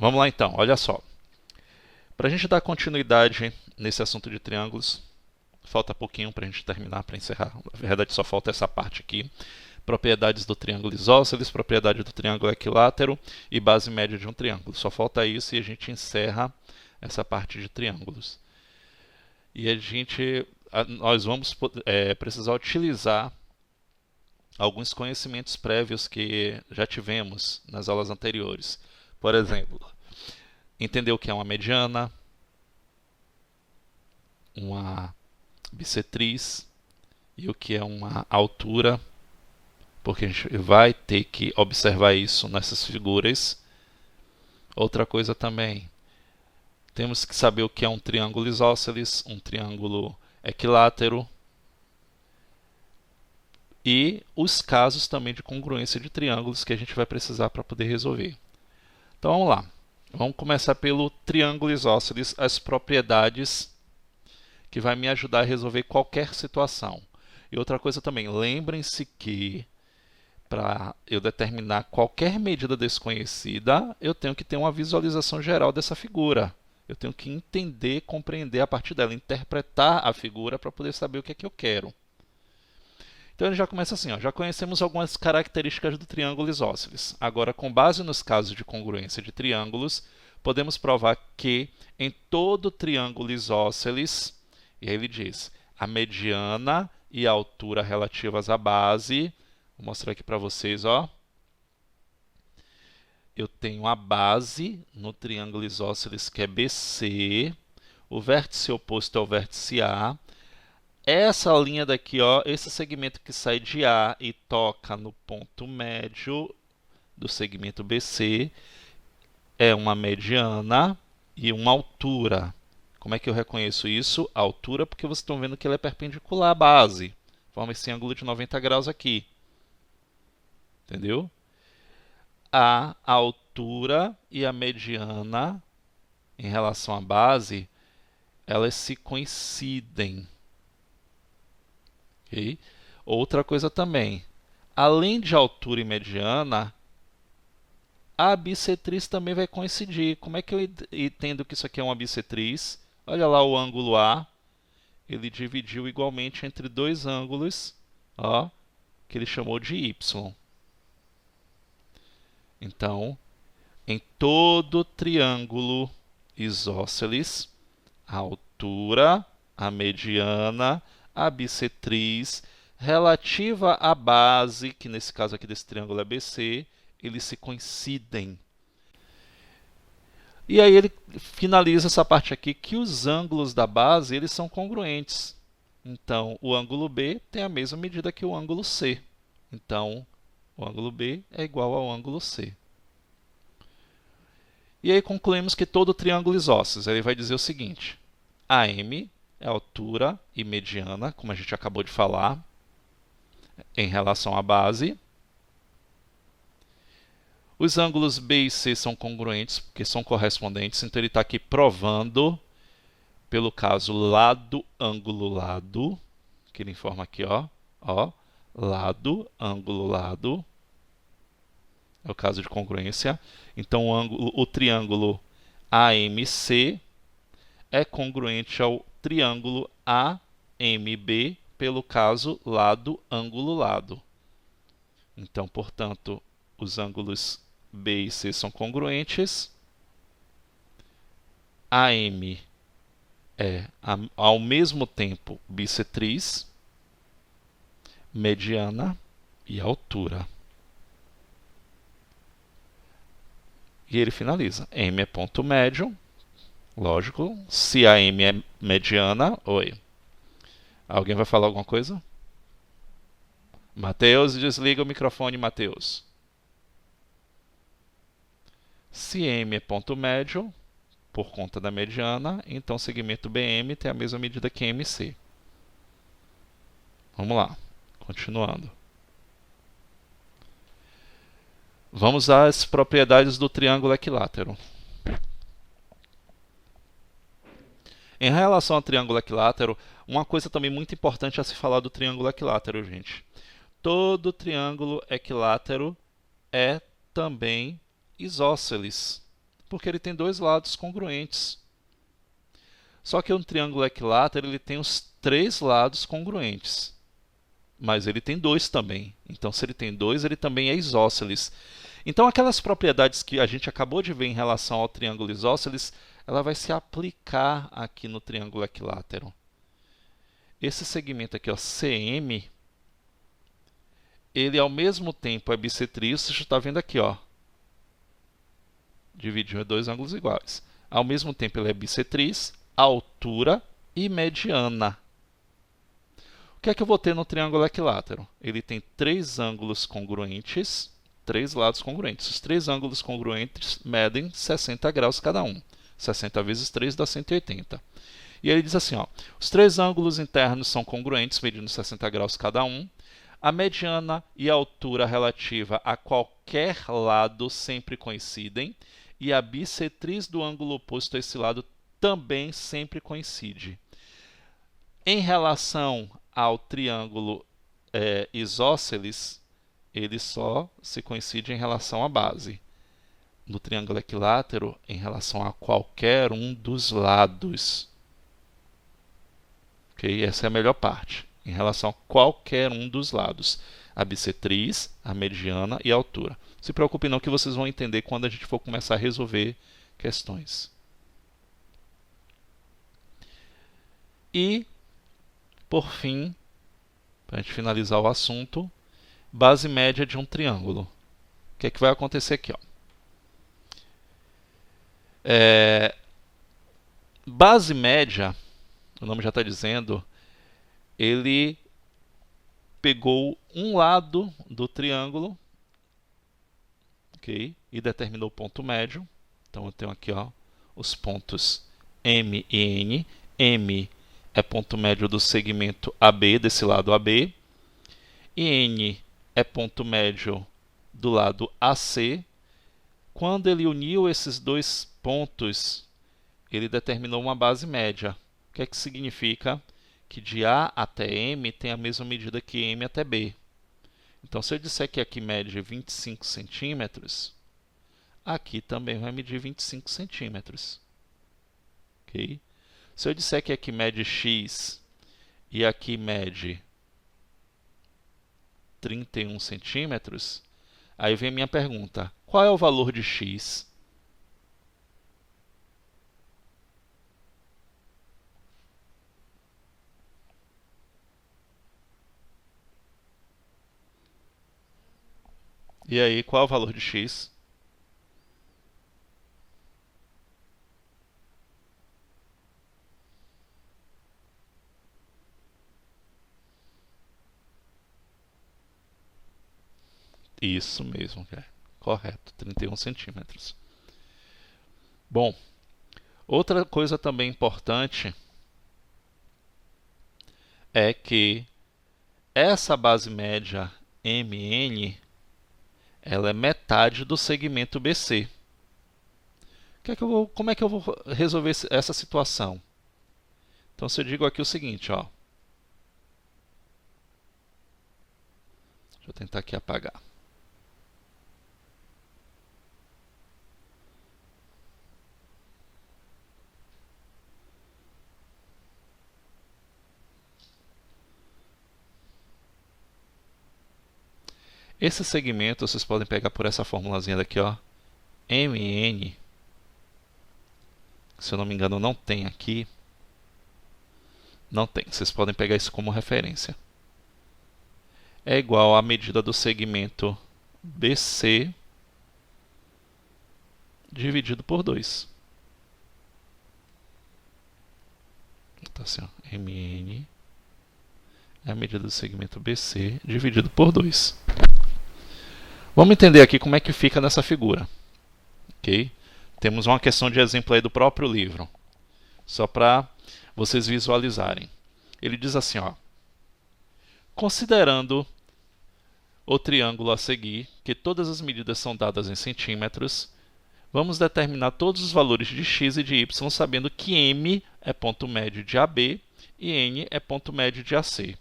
Vamos lá então, olha só. Para a gente dar continuidade nesse assunto de triângulos, falta pouquinho para a gente terminar, para encerrar. Na verdade, só falta essa parte aqui. Propriedades do triângulo isósceles, propriedade do triângulo equilátero e base média de um triângulo. Só falta isso e a gente encerra essa parte de triângulos. E nós vamos precisar utilizar alguns conhecimentos prévios que já tivemos nas aulas anteriores. Por exemplo, entender o que é uma mediana, uma bissetriz e o que é uma altura, porque a gente vai ter que observar isso nessas figuras. Outra coisa também, temos que saber o que é um triângulo isósceles, um triângulo equilátero e os casos também de congruência de triângulos que a gente vai precisar para poder resolver. Então vamos lá, vamos começar pelo triângulo isósceles, as propriedades que vai me ajudar a resolver qualquer situação. E outra coisa também, lembrem-se que para eu determinar qualquer medida desconhecida, eu tenho que ter uma visualização geral dessa figura. Eu tenho que entender, compreender a partir dela, interpretar a figura para poder saber o que é que eu quero. Então ele já começa assim, ó, já conhecemos algumas características do triângulo isósceles. Agora, com base nos casos de congruência de triângulos, podemos provar que em todo triângulo isósceles, e aí ele diz, a mediana e a altura relativas à base, vou mostrar aqui para vocês, ó. Eu tenho a base no triângulo isósceles que é BC, o vértice oposto é o vértice A. Essa linha daqui, ó, esse segmento que sai de A e toca no ponto médio do segmento BC é uma mediana e uma altura. Como é que eu reconheço isso? A altura, porque vocês estão vendo que ele é perpendicular à base. Forma esse ângulo de 90 graus aqui. Entendeu? A altura e a mediana em relação à base, elas se coincidem. Okay? Outra coisa também, além de altura e mediana, a bissetriz também vai coincidir. Como é que eu entendo que isso aqui é uma bissetriz? Olha lá o ângulo A, ele dividiu igualmente entre dois ângulos, ó, que ele chamou de Y. Então, em todo triângulo isósceles, a altura, a mediana, a bissetriz, relativa à base, que nesse caso aqui desse triângulo é BC, eles se coincidem. E aí ele finaliza essa parte aqui que os ângulos da base eles são congruentes. Então, o ângulo B tem a mesma medida que o ângulo C. Então, o ângulo B é igual ao ângulo C. E aí concluímos que todo triângulo isósceles, ele vai dizer o seguinte, AM é altura e mediana, como a gente acabou de falar, em relação à base. Os ângulos B e C são congruentes, porque são correspondentes, então ele está aqui provando, pelo caso lado, ângulo, lado, que ele informa aqui, ó, lado, ângulo, lado, é o caso de congruência. Então o triângulo AMC é congruente ao triângulo AMB pelo caso lado, ângulo, lado. Então, portanto, os ângulos B e C são congruentes. AM é, ao mesmo tempo, bissetriz, mediana e altura. E ele finaliza. M é ponto médio, lógico. Se a M é mediana... Oi. Alguém vai falar alguma coisa? Mateus, desliga o microfone, Mateus. Se M é ponto médio, por conta da mediana, então o segmento BM tem a mesma medida que MC. Vamos lá, continuando. Vamos às propriedades do triângulo equilátero. Em relação ao triângulo equilátero, uma coisa também muito importante a se falar do triângulo equilátero, gente. Todo triângulo equilátero é também isósceles. porque ele tem dois lados congruentes. Só que um triângulo equilátero ele tem os três lados congruentes, mas ele tem dois também. Então, se ele tem dois, ele também é isósceles. Então, aquelas propriedades que a gente acabou de ver em relação ao triângulo isósceles, ela vai se aplicar aqui no triângulo equilátero. Esse segmento aqui, ó, CM, ele ao mesmo tempo é bissetriz, você está vendo aqui, ó, dividiu em dois ângulos iguais. Ao mesmo tempo ele é bissetriz, altura e mediana. O que é que eu vou ter no triângulo equilátero? Ele tem três ângulos congruentes, três lados congruentes. Os três ângulos congruentes medem 60 graus cada um. 60 vezes 3 dá 180. E ele diz assim, ó, os três ângulos internos são congruentes, medindo 60 graus cada um. A mediana e a altura relativa a qualquer lado sempre coincidem. E a bissetriz do ângulo oposto a esse lado também sempre coincide. Em relação ao triângulo isósceles, ele só se coincide em relação à base. No triângulo equilátero, em relação a qualquer um dos lados. Okay? Essa é a melhor parte. Em relação a qualquer um dos lados. A bissetriz, a mediana e a altura. Se preocupe não que vocês vão entender quando a gente for começar a resolver questões. E, por fim, para a gente finalizar o assunto, base média de um triângulo. O que é que vai acontecer aqui? Ó? Base média, o nome já está dizendo, ele pegou um lado do triângulo, okay, e determinou o ponto médio. Então eu tenho aqui, ó, os pontos M e N. M é ponto médio do segmento AB, desse lado AB. E N é ponto médio do lado AC. Quando ele uniu esses dois pontos, ele determinou uma base média. O que é que significa? Que de A até M tem a mesma medida que M até B. Então, se eu disser que aqui mede 25 centímetros, aqui também vai medir 25 centímetros. Okay? Se eu disser que aqui mede X e aqui mede 31 centímetros, aí vem a minha pergunta, qual é o valor de X? E aí, qual é o valor de X? Isso mesmo, correto, 31 centímetros. Bom, outra coisa também importante é que essa base média MN, ela é metade do segmento BC. Como é que eu vou resolver essa situação? Então, se eu digo aqui o seguinte, ó. Deixa eu tentar aqui apagar. Esse segmento vocês podem pegar por essa formulazinha daqui, ó. MN, se eu não me engano não tem aqui. Não tem, vocês podem pegar isso como referência. É igual à medida do segmento BC dividido por 2. Então assim, ó, MN é a medida do segmento BC dividido por 2. Vamos entender aqui como é que fica nessa figura. Okay? Temos uma questão de exemplo aí do próprio livro, só para vocês visualizarem. Ele diz assim, ó, considerando o triângulo a seguir, que todas as medidas são dadas em centímetros, vamos determinar todos os valores de x e de y, sabendo que M é ponto médio de AB e N é ponto médio de AC.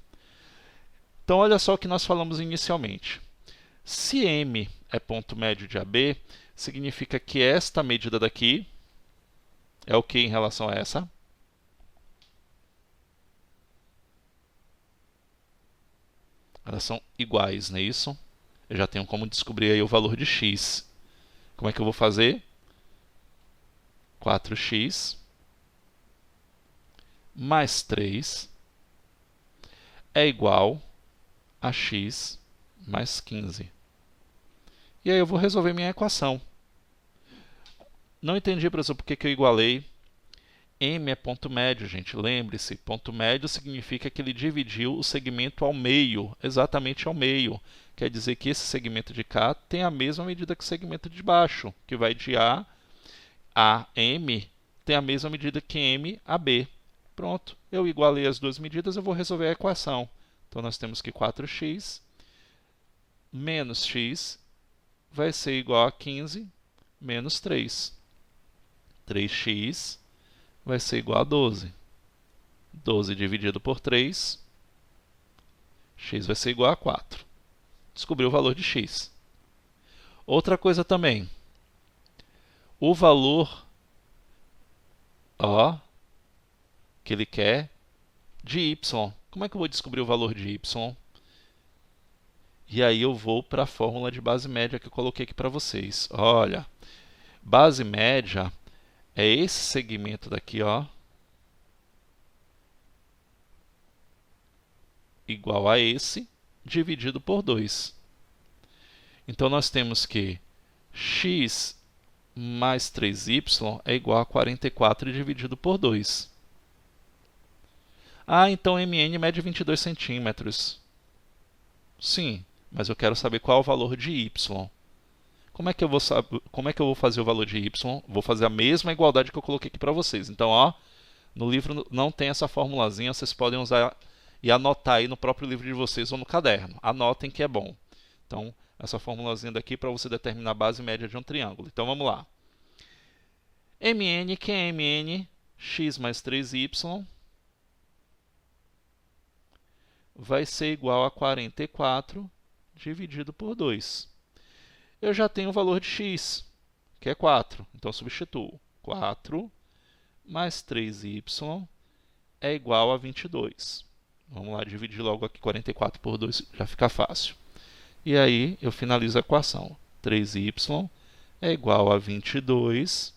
Então, olha só o que nós falamos inicialmente. Se M é ponto médio de AB, significa que esta medida daqui é o que em relação a essa? Elas são iguais, não é isso? Eu já tenho como descobrir aí o valor de x. Como é que eu vou fazer? 4x mais 3 é igual a x mais 15. E aí eu vou resolver minha equação. Não entendi, professor, por que eu igualei. M é ponto médio, gente. Lembre-se, ponto médio significa que ele dividiu o segmento ao meio, exatamente ao meio. Quer dizer que esse segmento de cá tem a mesma medida que o segmento de baixo, que vai de A a M, tem a mesma medida que M a B. Pronto, eu igualei as duas medidas, eu vou resolver a equação. Então, nós temos que 4x menos x vai ser igual a 15 menos 3. 3x vai ser igual a 12. 12 dividido por 3, x vai ser igual a 4. Descobri o valor de x. Outra coisa também. O valor que ele quer de y. Como é que eu vou descobrir o valor de y? E aí eu vou para a fórmula de base média que eu coloquei aqui para vocês. Olha, base média é esse segmento daqui, igual a esse, dividido por 2. Então, nós temos que x mais 3y é igual a 44 dividido por 2. Então mn mede 22 centímetros. Sim, mas eu quero saber qual é o valor de y. Como é que eu vou fazer o valor de y? Vou fazer a mesma igualdade que eu coloquei aqui para vocês. Então, no livro não tem essa formulazinha, vocês podem usar e anotar aí no próprio livro de vocês ou no caderno. Anotem que é bom. Então, essa formulazinha daqui para você determinar a base média de um triângulo. Então, vamos lá. Mn, que é Mn? X mais 3y vai ser igual a 44 dividido por 2. Eu já tenho o valor de x, que é 4. Então, eu substituo. 4 mais 3y é igual a 22. Vamos lá, dividir logo aqui 44 por 2, já fica fácil. E aí, eu finalizo a equação. 3y é igual a 22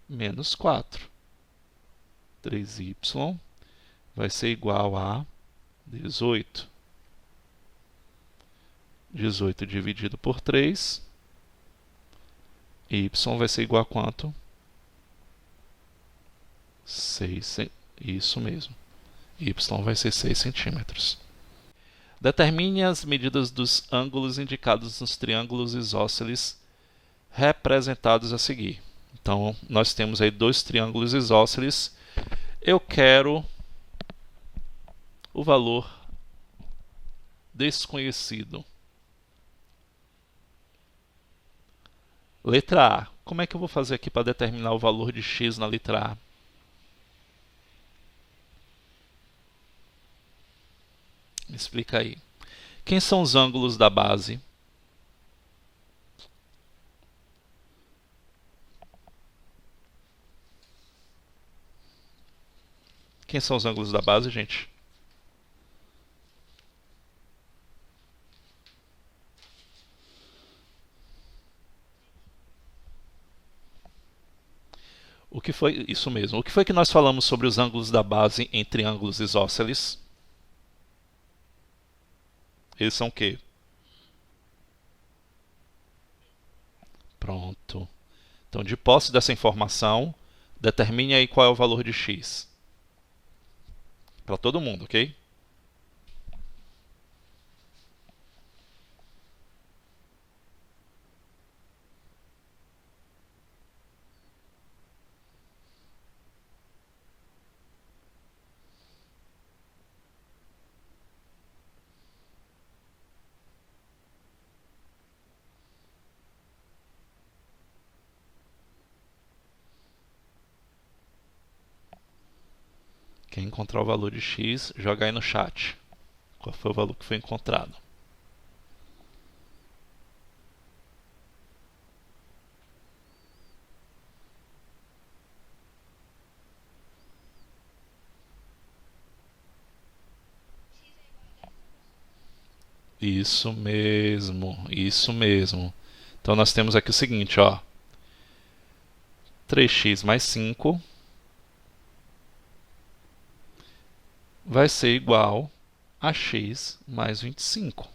menos 4. 3y vai ser igual a 18. 18 dividido por 3. Y vai ser igual a quanto? 6. Isso mesmo. Y vai ser 6 centímetros. Determine as medidas dos ângulos indicados nos triângulos isósceles representados a seguir. Então, nós temos aí dois triângulos isósceles. Eu quero o valor desconhecido. Letra A. Como é que eu vou fazer aqui para determinar o valor de x na letra A? Me explica aí. Quem são os ângulos da base? Quem são os ângulos da base, gente? O que foi isso mesmo? O que foi que nós falamos sobre os ângulos da base em triângulos isósceles? Eles são o quê? Pronto. Então, de posse dessa informação, determine aí qual é o valor de x. Para todo mundo, ok? Quem encontrar o valor de x, joga aí no chat. Qual foi o valor que foi encontrado? Isso mesmo, isso mesmo. Então nós temos aqui o seguinte, ó. 3x mais 5 vai ser igual a x mais 25.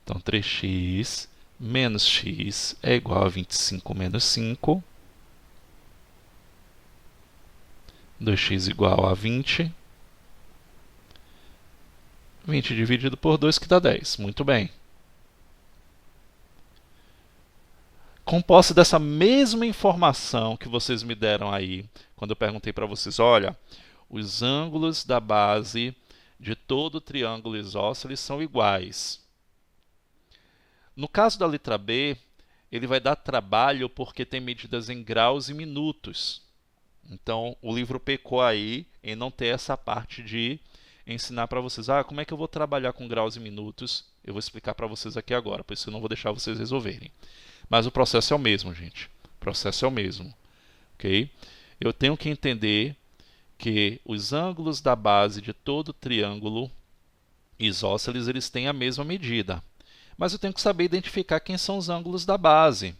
Então 3x menos x é igual a 25 menos 5. 2x igual a 20. 20 dividido por 2 que dá 10. Muito bem. Com posse dessa mesma informação que vocês me deram aí, quando eu perguntei para vocês, olha, os ângulos da base de todo triângulo isósceles são iguais. No caso da letra B, ele vai dar trabalho porque tem medidas em graus e minutos. Então, o livro pecou aí em não ter essa parte de ensinar para vocês, como é que eu vou trabalhar com graus e minutos? Eu vou explicar para vocês aqui agora, por isso eu não vou deixar vocês resolverem. Mas o processo é o mesmo, gente. O processo é o mesmo. Ok? Eu tenho que entender que os ângulos da base de todo triângulo isósceles eles têm a mesma medida. Mas eu tenho que saber identificar quem são os ângulos da base.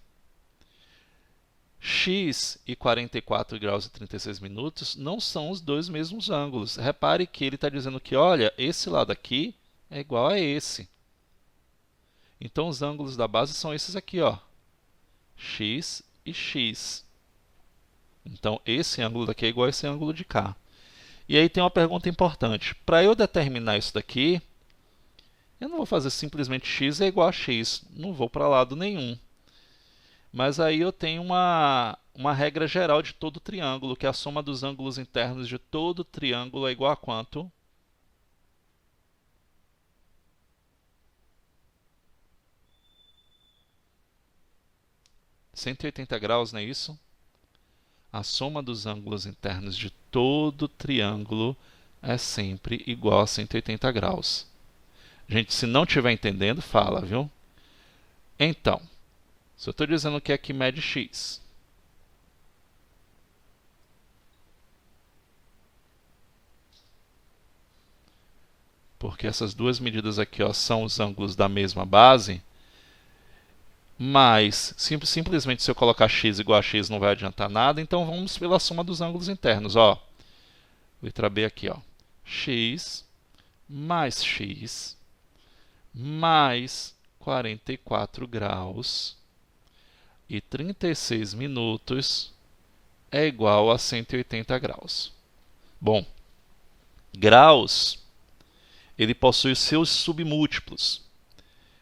X e 44 graus e 36 minutos não são os dois mesmos ângulos. Repare que ele está dizendo que, olha, esse lado aqui é igual a esse. Então, os ângulos da base são esses aqui, ó. X e X. Então, esse ângulo daqui é igual a esse ângulo de cá. E aí tem uma pergunta importante. Para eu determinar isso daqui, eu não vou fazer simplesmente x é igual a x. Não vou para lado nenhum. Mas aí eu tenho uma regra geral de todo triângulo, que a soma dos ângulos internos de todo triângulo é igual a quanto? (180 graus, não é isso? A soma dos ângulos internos de todo triângulo é sempre igual a 180 graus. Gente, se não estiver entendendo, fala, viu? Então, se eu estou dizendo que aqui mede x, porque essas duas medidas aqui, ó, são os ângulos da mesma base, mas simplesmente se eu colocar x igual a x não vai adiantar nada, então vamos pela soma dos ângulos internos. Ó. Letra B aqui, ó. X mais 44 graus e 36 minutos é igual a 180 graus. Bom, graus, ele possui os seus submúltiplos.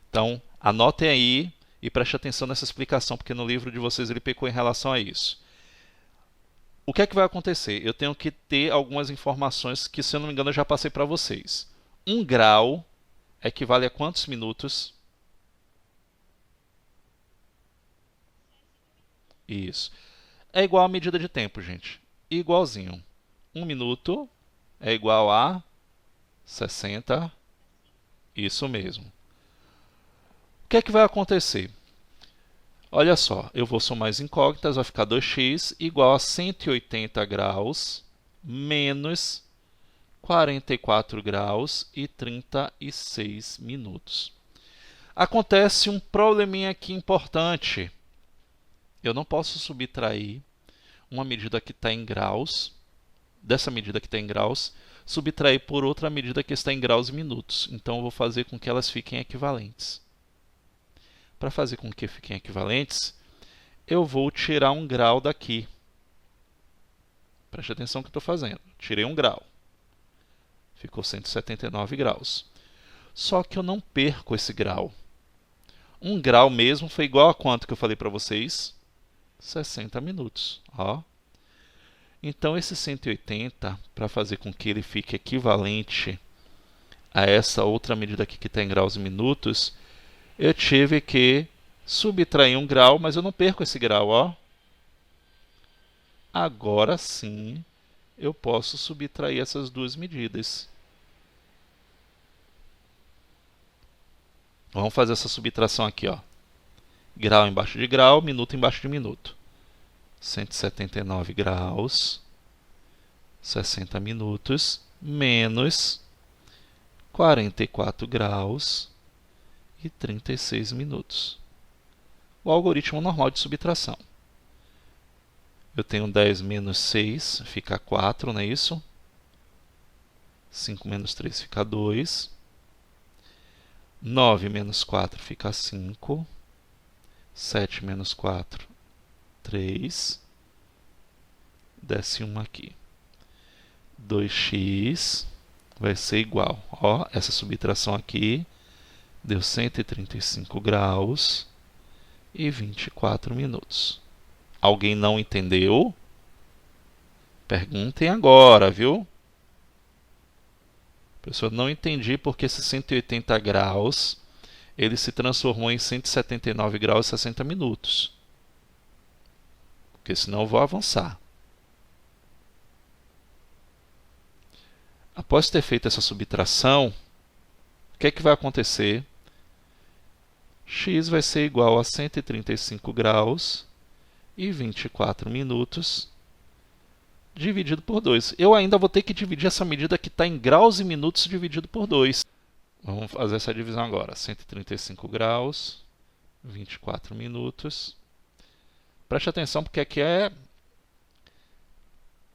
Então, anotem aí e prestem atenção nessa explicação, porque no livro de vocês ele pecou em relação a isso. O que é que vai acontecer? Eu tenho que ter algumas informações que, se eu não me engano, eu já passei para vocês. 1 grau equivale a quantos minutos? Isso. É igual a medida de tempo, gente. Igualzinho. 1 minuto é igual a 60. Isso mesmo. O que é que vai acontecer? Olha só, eu vou somar as incógnitas, vai ficar 2x igual a 180 graus menos 44 graus e 36 minutos. Acontece um probleminha aqui importante. Eu não posso subtrair uma medida que está em graus, dessa medida que está em graus, subtrair por outra medida que está em graus e minutos. Então, eu vou fazer com que elas fiquem equivalentes. Para fazer com que fiquem equivalentes, eu vou tirar 1 grau daqui. Preste atenção no que eu estou fazendo. Tirei 1 grau. Ficou 179 graus. Só que eu não perco esse grau. 1 grau mesmo foi igual a quanto que eu falei para vocês? 60 minutos. Ó. Então, esse 180, para fazer com que ele fique equivalente a essa outra medida aqui que está em graus e minutos, eu tive que subtrair 1 grau, mas eu não perco esse grau, ó. Agora sim, eu posso subtrair essas duas medidas. Vamos fazer essa subtração aqui, ó. Grau embaixo de grau, minuto embaixo de minuto. 179 graus, 60 minutos, menos 44 graus e 36 minutos. O algoritmo normal de subtração. Eu tenho 10 menos 6, fica 4, não é isso? 5 menos 3 fica 2. 9 menos 4 fica 5. 7 menos 4, 3. Desce 1 aqui. 2x vai ser igual. Ó, essa subtração aqui deu 135 graus e 24 minutos. Alguém não entendeu? Perguntem agora, viu? Professor, não entendi porque esse 180 graus ele se transformou em 179 graus e 60 minutos. Porque senão eu vou avançar. Após ter feito essa subtração, o que é que vai acontecer? X vai ser igual a 135 graus e 24 minutos dividido por 2. Eu ainda vou ter que dividir essa medida que está em graus e minutos dividido por 2. Vamos fazer essa divisão agora. 135 graus, 24 minutos. Preste atenção porque aqui é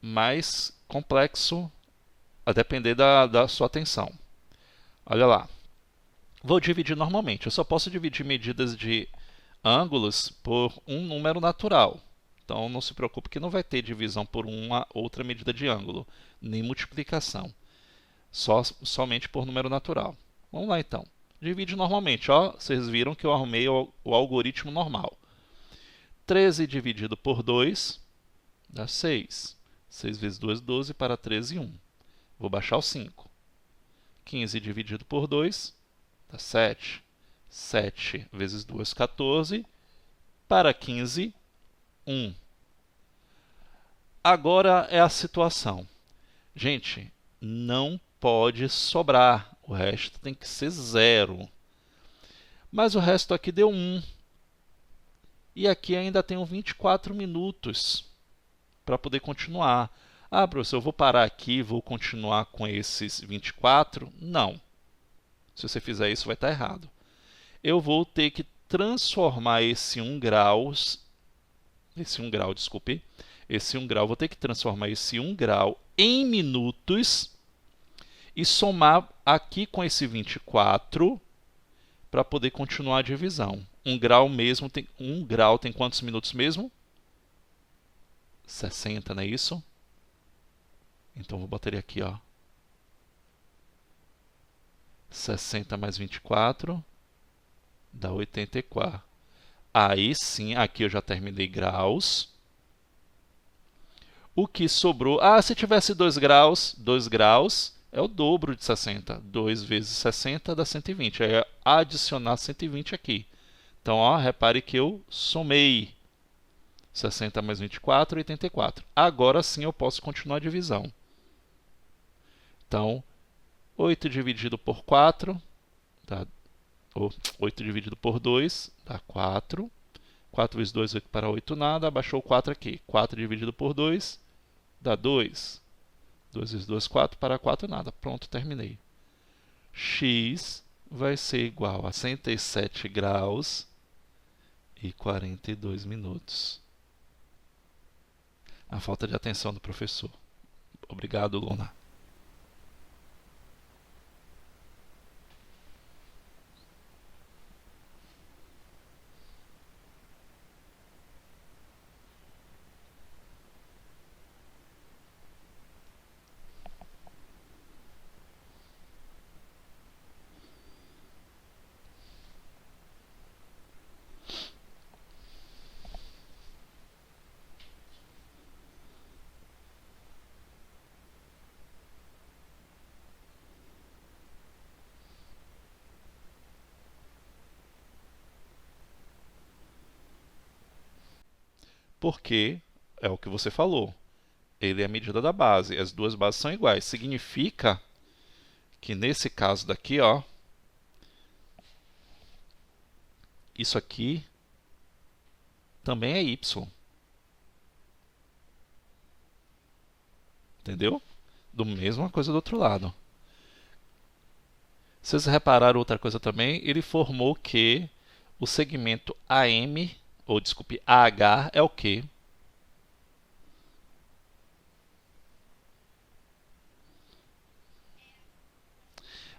mais complexo a depender da sua atenção. Olha lá. Vou dividir normalmente. Eu só posso dividir medidas de ângulos por um número natural. Então, não se preocupe que não vai ter divisão por uma outra medida de ângulo, nem multiplicação. Somente por número natural. Vamos lá, então. Divide normalmente. Ó, vocês viram que eu arrumei o algoritmo normal. 13 dividido por 2 dá 6. 6 vezes 2, 12, para 13, 1. Vou baixar o 5. 15 dividido por 2 dá 7. 7 vezes 2, 14. Para 15, 1. Agora é a situação. Gente, não pode sobrar. O resto tem que ser 0. Mas o resto aqui deu 1. E aqui ainda tenho 24 minutos para poder continuar. Ah, professor, eu vou parar aqui e vou continuar com esses 24? Não. Se você fizer isso, vai estar errado. Eu vou ter que transformar esse 1 grau, vou ter que transformar esse 1 grau em minutos e somar aqui com esse 24 para poder continuar a divisão. 1 grau tem quantos minutos mesmo? 60, não é isso? Então, vou botar ele aqui, ó. 60 mais 24 dá 84. Aí sim, aqui eu já terminei graus. O que sobrou? Ah, se tivesse 2 graus é o dobro de 60. 2 vezes 60 dá 120. Aí é adicionar 120 aqui. Então, ó, repare que eu somei 60 mais 24, 84. Agora sim eu posso continuar a divisão. Então, 8 dividido por 4, dá, 8 dividido por 2, dá 4. 4 vezes 2, 8 para 8, nada. Abaixou o 4 aqui. 4 dividido por 2, dá 2. 2 vezes 2, 4 para 4, nada. Pronto, terminei. X vai ser igual a 107 graus e 42 minutos. A falta de atenção do professor. Obrigado, Luna. Porque é o que você falou. Ele é a medida da base. As duas bases são iguais. Significa que nesse caso daqui, ó, isso aqui também é y. Entendeu? Do mesma coisa do outro lado. Vocês repararam outra coisa também? Ele formou que o segmento AM, ou desculpe, AH é o quê?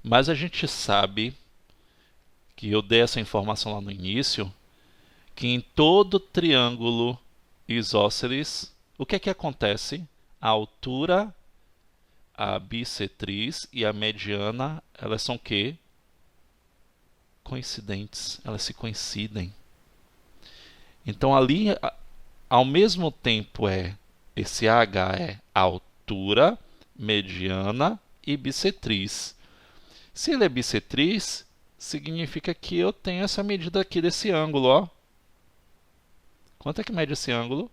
Mas a gente sabe que eu dei essa informação lá no início, que em todo triângulo isósceles, o que é que acontece? A altura, a bissetriz e a mediana, elas são o quê? Coincidentes, elas se coincidem. Então ali, ao mesmo tempo esse AH é altura, mediana e bissetriz. Se ele é bissetriz, significa que eu tenho essa medida aqui desse ângulo, ó. Quanto é que mede esse ângulo?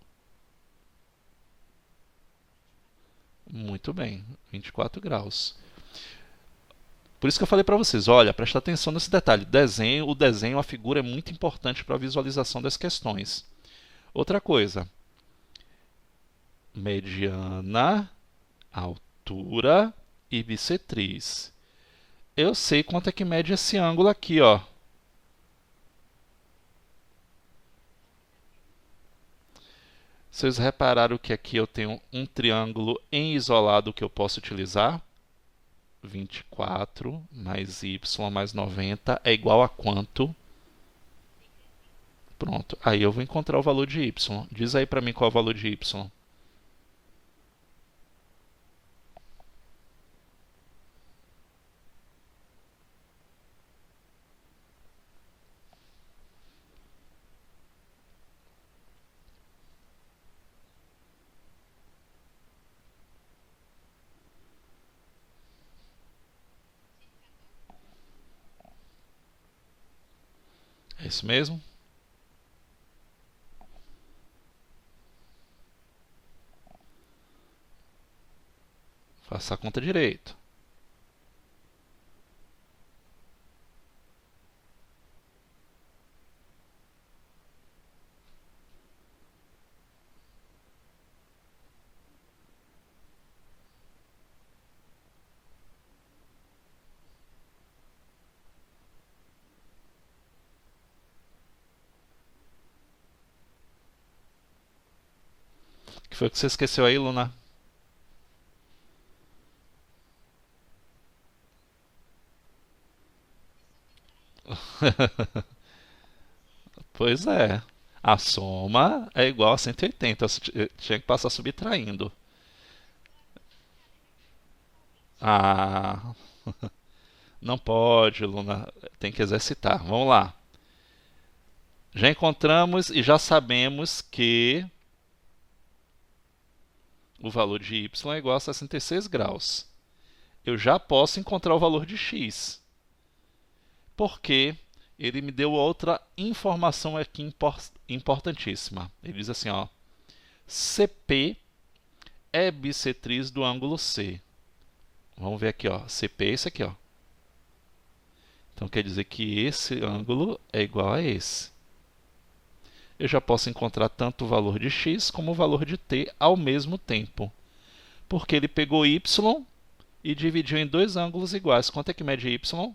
Muito bem, 24 graus. Por isso que eu falei para vocês, olha, presta atenção nesse detalhe. O desenho, a figura é muito importante para a visualização das questões. Outra coisa, mediana, altura e bissetriz. Eu sei quanto é que mede esse ângulo aqui, ó. Vocês repararam que aqui eu tenho um triângulo em isolado que eu posso utilizar? 24 mais y mais 90 é igual a quanto? Pronto, aí eu vou encontrar o valor de y. Diz aí para mim qual é o valor de y. É isso mesmo? Faça a conta direito. O que foi que você esqueceu aí, Luna? Pois é. A soma é igual a 180. Eu tinha que passar subtraindo. Ah, não pode, Luna. Tem que exercitar. Vamos lá. Já encontramos e já sabemos que o valor de y é igual a 66 graus. Eu já posso encontrar o valor de x. Porque ele me deu outra informação aqui importantíssima. Ele diz assim, ó, CP é bissetriz do ângulo C. Vamos ver aqui, ó, CP é esse aqui, ó. Então quer dizer que esse ângulo é igual a esse. Eu já posso encontrar tanto o valor de x como o valor de t ao mesmo tempo. Porque ele pegou y e dividiu em dois ângulos iguais. Quanto é que mede y?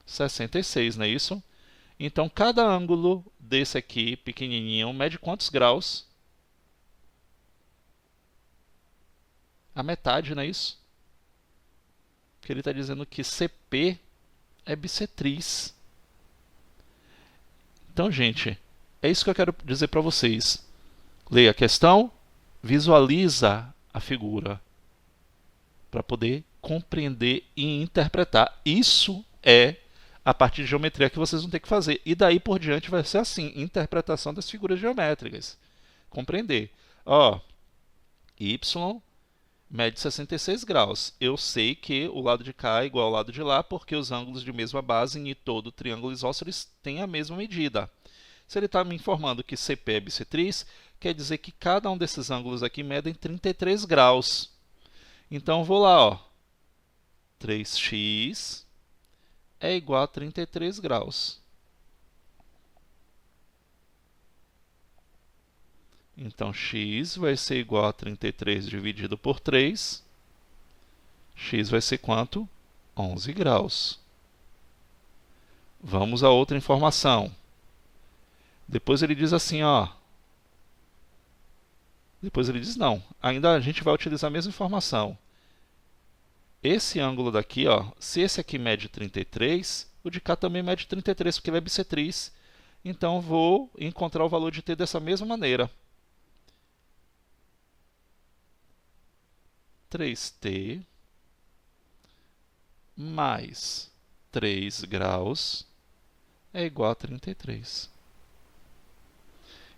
66, não é isso? Então, cada ângulo desse aqui, pequenininho, mede quantos graus? A metade, não é isso? Porque ele está dizendo que CP é bissetriz. Então, gente, é isso que eu quero dizer para vocês. Leia a questão, visualiza a figura para poder compreender e interpretar. Isso é a parte de geometria que vocês vão ter que fazer. E daí por diante vai ser assim, interpretação das figuras geométricas. Compreender. Ó, y mede 66 graus. Eu sei que o lado de cá é igual ao lado de lá, porque os ângulos de mesma base em todo triângulo isósceles têm a mesma medida. Se ele está me informando que CP é bissetriz, quer dizer que cada um desses ângulos aqui medem 33 graus. Então, vou lá, ó. 3x é igual a 33 graus. Então, x vai ser igual a 33 dividido por 3. X vai ser quanto? 11 graus. Vamos a outra informação. Depois ele diz assim, ó. Depois ele diz não. Ainda a gente vai utilizar a mesma informação. Esse ângulo daqui, ó, se esse aqui mede 33, o de cá também mede 33, porque ele é bissetriz. Então, vou encontrar o valor de t dessa mesma maneira. 3t mais 3 graus é igual a 33.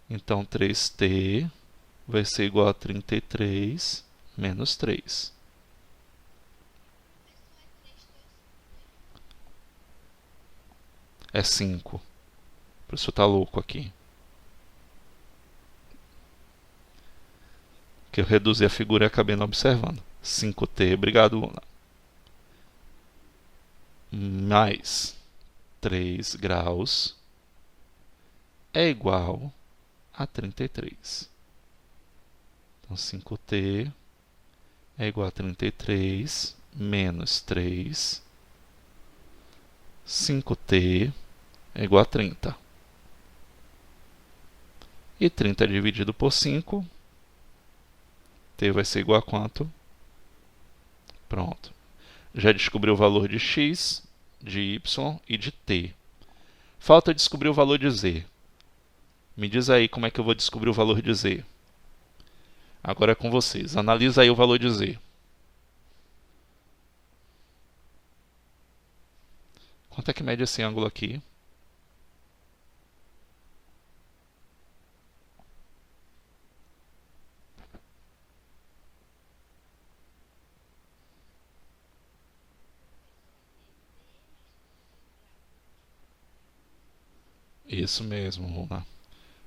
Então, 3t vai ser igual a 33 menos 3. É 5. O professor está louco aqui. Que eu reduzi a figura e acabei não observando. 5t, obrigado, Luna. Mais 3 graus é igual a 33. Então, 5t é igual a 33 menos 3. 5t é igual a 30. E 30 dividido por 5, t vai ser igual a quanto? Pronto. Já descobri o valor de x, de y e de t. Falta descobrir o valor de z. Me diz aí como é que eu vou descobrir o valor de z. Agora é com vocês. Analisa aí o valor de z. Quanto é que mede esse ângulo aqui? Isso mesmo, Luna.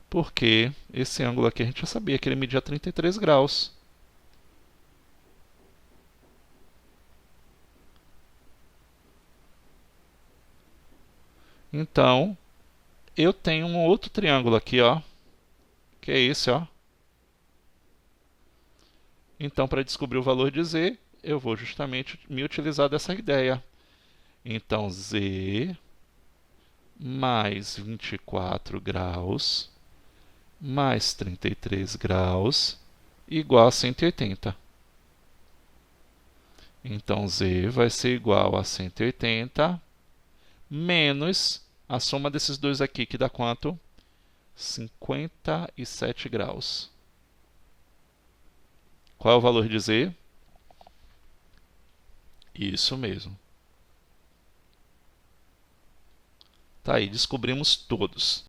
Porque esse ângulo aqui a gente já sabia que ele media 33 graus. Então, eu tenho um outro triângulo aqui, ó, que é esse, ó. Então, para descobrir o valor de z, eu vou justamente me utilizar dessa ideia. Então, z mais 24 graus mais 33 graus igual a 180. Então, z vai ser igual a 180 menos a soma desses dois aqui, que dá quanto? 57 graus. Qual é o valor de z? Isso mesmo. Tá aí, descobrimos todos.